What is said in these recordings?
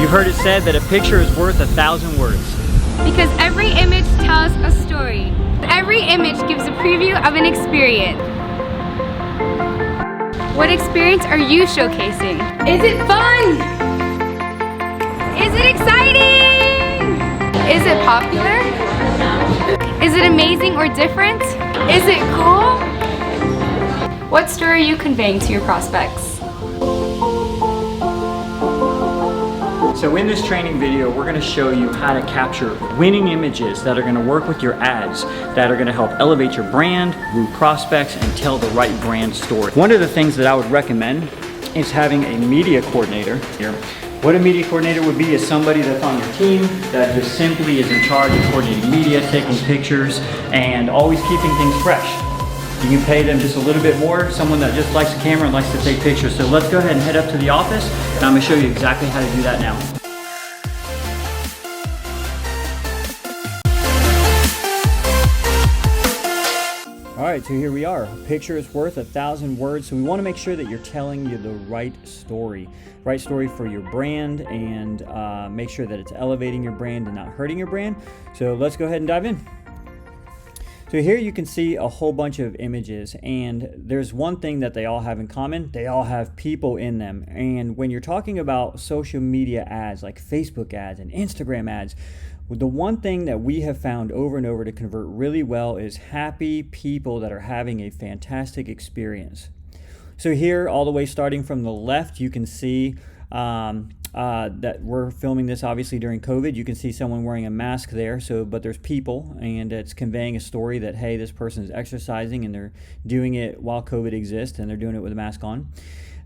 You've heard it said that a picture is worth 1,000 words. Because every image tells a story. Every image gives a preview of an experience. What experience are you showcasing? Is it fun? Is it exciting? Is it popular? Is it amazing or different? Is it cool? What story are you conveying to your prospects? So in this training video, we're going to show you how to capture winning images that are going to work with your ads, that are going to help elevate your brand, woo prospects, and tell the right brand story. One of the things that I would recommend is having a media coordinator here. What a media coordinator would be is somebody that's on your team that just simply is in charge of coordinating media, taking pictures, and always keeping things fresh. You can pay them just a little bit more, someone that just likes the camera and likes to take pictures. So let's go ahead and head up to the office, and I'm going to show you exactly how to do that now. All right, so here we are. A picture is worth 1,000 words, so we want to make sure that you're telling you the right story for your brand, and make sure that it's elevating your brand and not hurting your brand. So let's go ahead and dive in. So here you can see a whole bunch of images, and there's one thing that they all have in common. They all have people in them. And when you're talking about social media ads like Facebook ads and Instagram ads, the one thing that we have found over and over to convert really well is happy people that are having a fantastic experience. So here, all the way starting from the left, you can see that we're filming this obviously during COVID. You can see someone wearing a mask there, but there's people, and it's conveying a story that, hey, this person is exercising and they're doing it while COVID exists, and they're doing it with a mask on.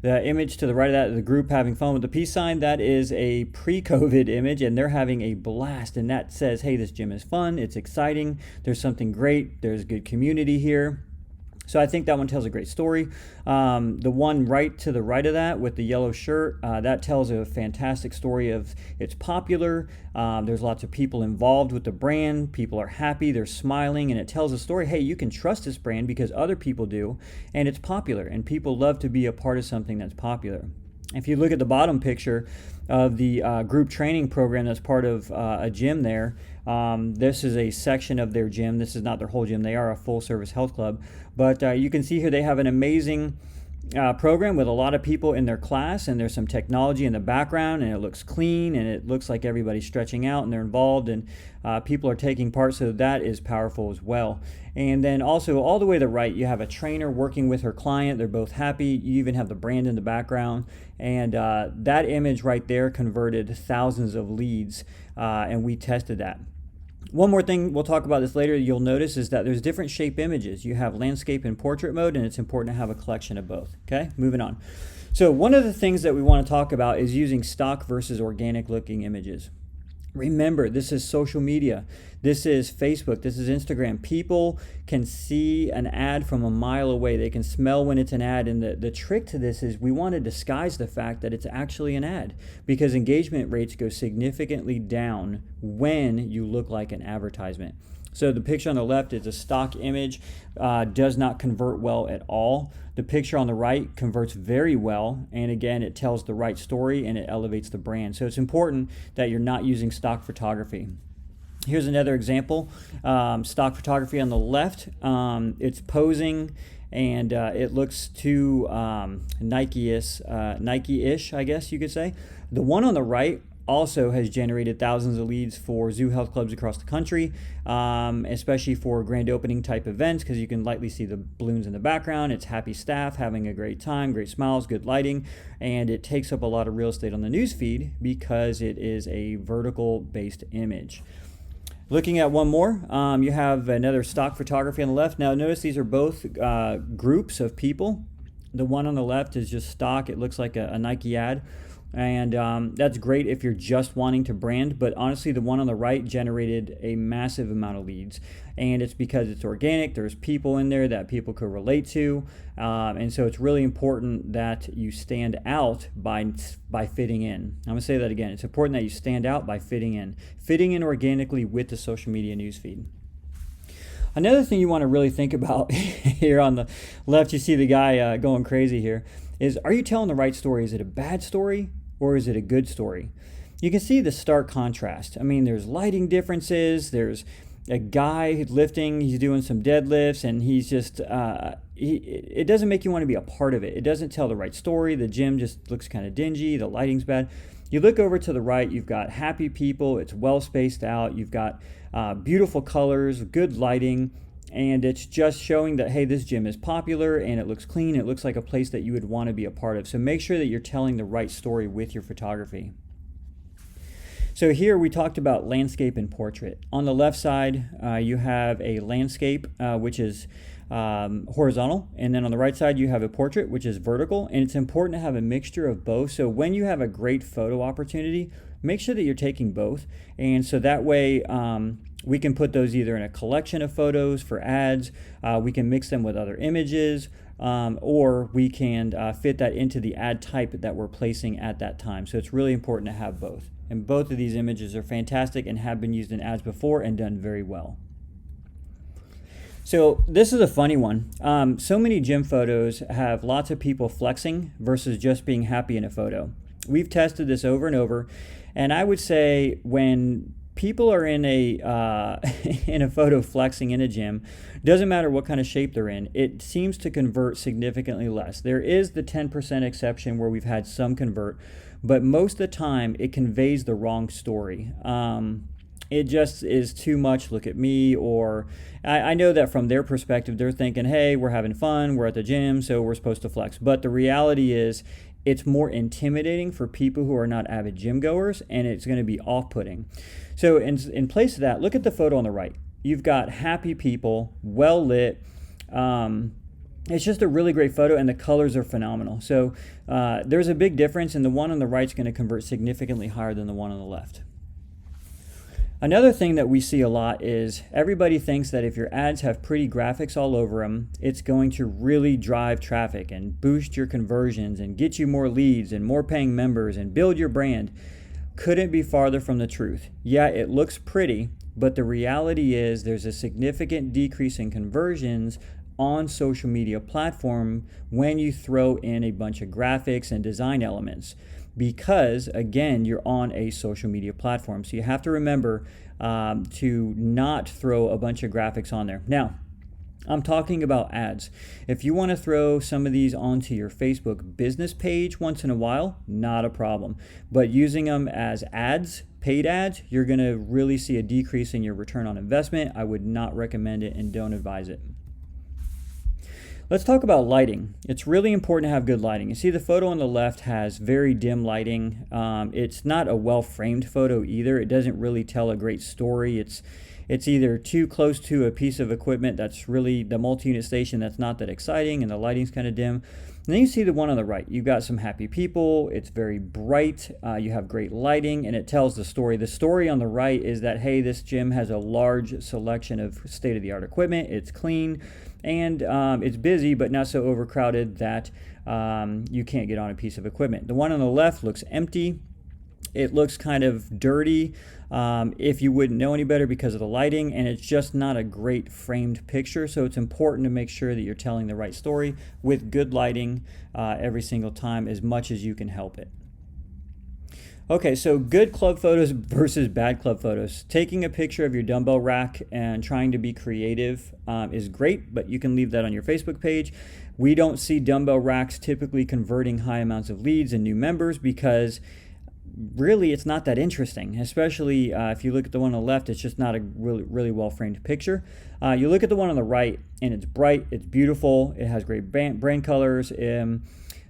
The image to the right of that, the group having fun with the peace sign, that is a pre-COVID image, and they're having a blast, and that says, hey, this gym is fun, it's exciting, there's something great, there's good community here. So I think that one tells a great story. The one right to the right of that with the yellow shirt, that tells a fantastic story of it's popular. There's lots of people involved with the brand. People are happy, they're smiling, and it tells a story. Hey, you can trust this brand because other people do, and it's popular, and people love to be a part of something that's popular. If you look at the bottom picture of the group training program that's part of a gym there, this is a section of their gym. This is not their whole gym. They are a full-service health club. But you can see here they have an amazing program with a lot of people in their class, and there's some technology in the background, and it looks clean, and it looks like everybody's stretching out, and they're involved, and people are taking part, so that is powerful as well. And then also all the way to the right, you have a trainer working with her client. They're both happy. You even have the brand in the background, and that image right there converted thousands of leads, and we tested that. One more thing, we'll talk about this later, you'll notice is that there's different shape images. You have landscape and portrait mode, and it's important to have a collection of both. Okay, moving on. So one of the things that we want to talk about is using stock versus organic looking images. Remember, this is social media. This is Facebook. This is Instagram. People can see an ad from a mile away. They can smell when it's an ad. And the trick to this is we want to disguise the fact that it's actually an ad, because engagement rates go significantly down when you look like an advertisement. So the picture on the left is a stock image, does not convert well at all. The picture on the right converts very well, and again, it tells the right story and it elevates the brand. So it's important that you're not using stock photography. Here's another example. Stock photography on the left, it's posing, and it looks too Nike-ish, I guess you could say. The one on the right also has generated thousands of leads for zoo health clubs across the country, especially for grand opening type events, because you can lightly see the balloons in the background. It's happy staff having a great time, great smiles, good lighting, and it takes up a lot of real estate on the news feed because it is a vertical based image. Looking at one more, you have another stock photography on the left. Now notice these are both groups of people. The one on the left is just stock. It looks like a Nike ad. And that's great if you're just wanting to brand, but honestly the one on the right generated a massive amount of leads, and it's because it's organic. There's people in there that people could relate to, and so it's really important that you stand out by fitting in. I'm going to say that again. It's important that you stand out by fitting in organically with the social media newsfeed. Another thing you want to really think about here on the left, you see the guy going crazy here, is are you telling the right story? Is it a bad story or is it a good story? you can see the stark contrast. I mean, there's lighting differences. There's a guy lifting, he's doing some deadlifts, and he's just, it doesn't make you want to be a part of it. It doesn't tell the right story. The gym just looks kind of dingy. The lighting's bad. You look over to the right, you've got happy people. It's well spaced out. You've got beautiful colors, good lighting, and it's just showing that, hey, this gym is popular and it looks clean. It looks like a place that you would want to be a part of. So make sure that you're telling the right story with your photography. So here we talked about landscape and portrait. On the left side, you have a landscape, which is horizontal, and then on the right side you have a portrait, which is vertical, and it's important to have a mixture of both. So when you have a great photo opportunity, make sure that you're taking both, and so that way we can put those either in a collection of photos for ads, we can mix them with other images, or we can fit that into the ad type that we're placing at that time. So it's really important to have both. And both of these images are fantastic and have been used in ads before and done very well. So this is a funny one. So many gym photos have lots of people flexing versus just being happy in a photo. We've tested this over and over, and I would say when people are in a in a photo flexing in a gym, doesn't matter what kind of shape they're in, it seems to convert significantly less. There is the 10% exception where we've had some convert, but most of the time it conveys the wrong story. It just is too much, look at me, or I know that from their perspective, they're thinking, hey, we're having fun, we're at the gym, so we're supposed to flex. But the reality is it's more intimidating for people who are not avid gym goers, and it's going to be off-putting. So in place of that, look at the photo on the right. You've got happy people, well lit. It's just a really great photo, and the colors are phenomenal. So there's a big difference, and the one on the right is going to convert significantly higher than the one on the left. Another thing that we see a lot is everybody thinks that if your ads have pretty graphics all over them, it's going to really drive traffic and boost your conversions and get you more leads and more paying members and build your brand. Couldn't be farther from the truth. Yeah, it looks pretty, but the reality is there's a significant decrease in conversions on social media platform when you throw in a bunch of graphics and design elements, because again, you're on a social media platform. So you have to remember to not throw a bunch of graphics on there. Now, I'm talking about ads. If you want to throw some of these onto your Facebook business page once in a while, not a problem. But using them as ads, paid ads, you're going to really see a decrease in your return on investment. I would not recommend it and don't advise it. Let's talk about lighting. It's really important to have good lighting. You see the photo on the left has very dim lighting. It's not a well-framed photo either. It doesn't really tell a great story. It's either too close to a piece of equipment that's really the multi-unit station that's not that exciting, and the lighting's kind of dim. And then you see the one on the right. You've got some happy people. It's very bright. You have great lighting, and it tells the story. The story on the right is that, hey, this gym has a large selection of state-of-the-art equipment. It's clean, and it's busy, but not so overcrowded that you can't get on a piece of equipment. The one on the left looks empty. It looks kind of dirty if you wouldn't know any better because of the lighting, and it's just not a great framed picture. So it's important to make sure that you're telling the right story with good lighting every single time as much as you can help it. Okay, so good club photos versus bad club photos. Taking a picture of your dumbbell rack and trying to be creative is great, but you can leave that on your Facebook page. We don't see dumbbell racks typically converting high amounts of leads and new members because really it's not that interesting, especially if you look at the one on the left. It's just not a really well framed picture. You look at the one on the right and it's bright, it's beautiful, it has great brand colors.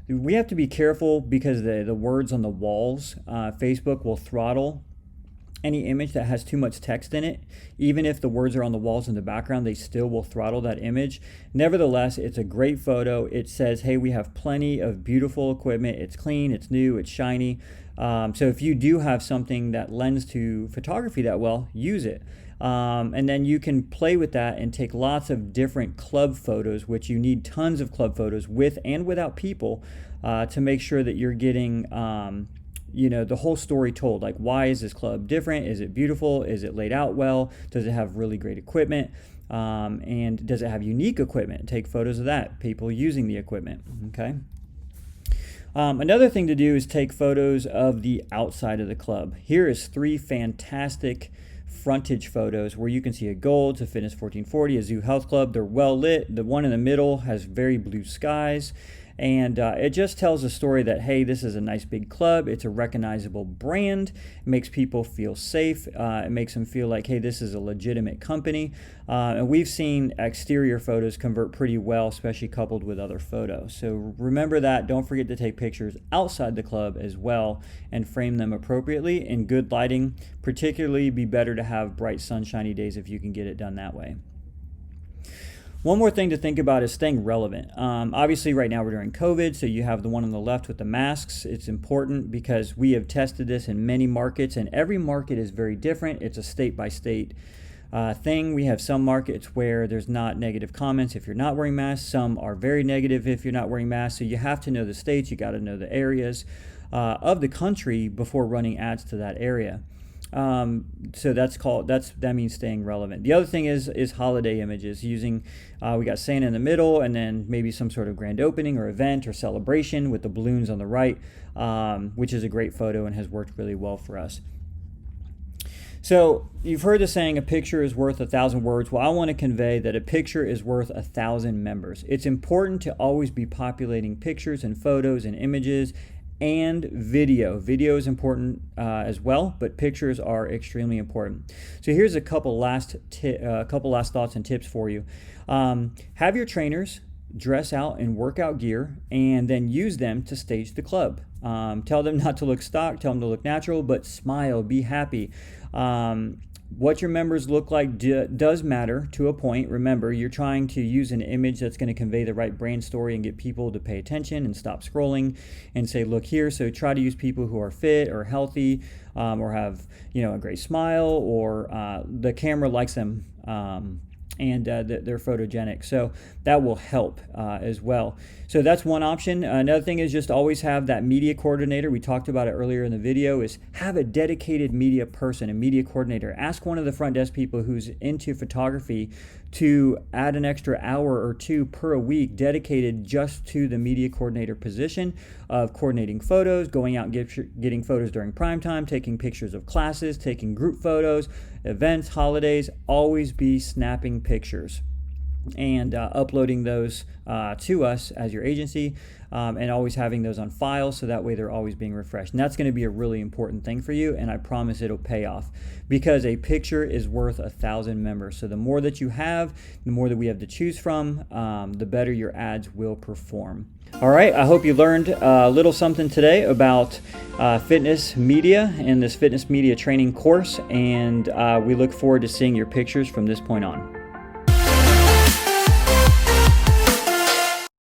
We have to be careful because the words on the walls, Facebook will throttle any image that has too much text in it. Even if the words are on the walls in the background, they still will throttle that image. Nevertheless, it's a great photo. It says, hey, we have plenty of beautiful equipment. It's clean, it's new, it's shiny. So if you do have something that lends to photography that well, use it. And then you can play with that and take lots of different club photos, which you need tons of club photos with and without people to make sure that you're getting the whole story told. Like, why is this club different? Is it beautiful? Is it laid out well? Does it have really great equipment? And does it have unique equipment? Take photos of that, people using the equipment, okay? Another thing to do is take photos of the outside of the club. Here is 3 fantastic frontage photos where you can see a Gold's, a Fitness 1440, a Zoo Health Club. They're well lit. The one in the middle has very blue skies. And it just tells a story that, hey, this is a nice big club. It's a recognizable brand. It makes people feel safe. It makes them feel like, hey, this is a legitimate company. And we've seen exterior photos convert pretty well, especially coupled with other photos. So remember that. Don't forget to take pictures outside the club as well and frame them appropriately in good lighting. Particularly be better to have bright sunshiny days if you can get it done that way. One more thing to think about is staying relevant. Obviously, right now we're during COVID, so you have the one on the left with the masks. It's important because we have tested this in many markets, and every market is very different. It's a state-by-state thing. We have some markets where there's not negative comments if you're not wearing masks. Some are very negative if you're not wearing masks. So you have to know the states. You got to know the areas of the country before running ads to that area. So that means staying relevant. The other thing is holiday images using, we got Santa in the middle and then maybe some sort of grand opening or event or celebration with the balloons on the right, which is a great photo and has worked really well for us. So you've heard the saying, a picture is worth 1,000 words. Well, I want to convey that a picture is worth 1,000 members. It's important to always be populating pictures and photos and images and video. Video is important as well, but pictures are extremely important. So here's a couple last thoughts and tips for you. Have your trainers dress out in workout gear and then use them to stage the club. Tell them not to look stock, tell them to look natural, but smile, be happy. What your members look like does matter to a point. Remember, you're trying to use an image that's going to convey the right brand story and get people to pay attention and stop scrolling and say, look here. So try to use people who are fit or healthy or have, a great smile or the camera likes them and they're photogenic. So that will help as well. So that's one option. Another thing is just always have that media coordinator. We talked about it earlier in the video, is have a dedicated media person, a media coordinator. Ask one of the front desk people who's into photography to add an extra hour or 2 per week dedicated just to the media coordinator position of coordinating photos, going out and getting photos during prime time, taking pictures of classes, taking group photos, events, holidays. Always be snapping pictures and uploading those to us as your agency and always having those on file so that way they're always being refreshed. And that's going to be a really important thing for you, and I promise it'll pay off because a picture is worth 1,000 members. So the more that you have, the more that we have to choose from, the better your ads will perform. All right, I hope you learned a little something today about fitness media in this fitness media training course, and we look forward to seeing your pictures from this point on.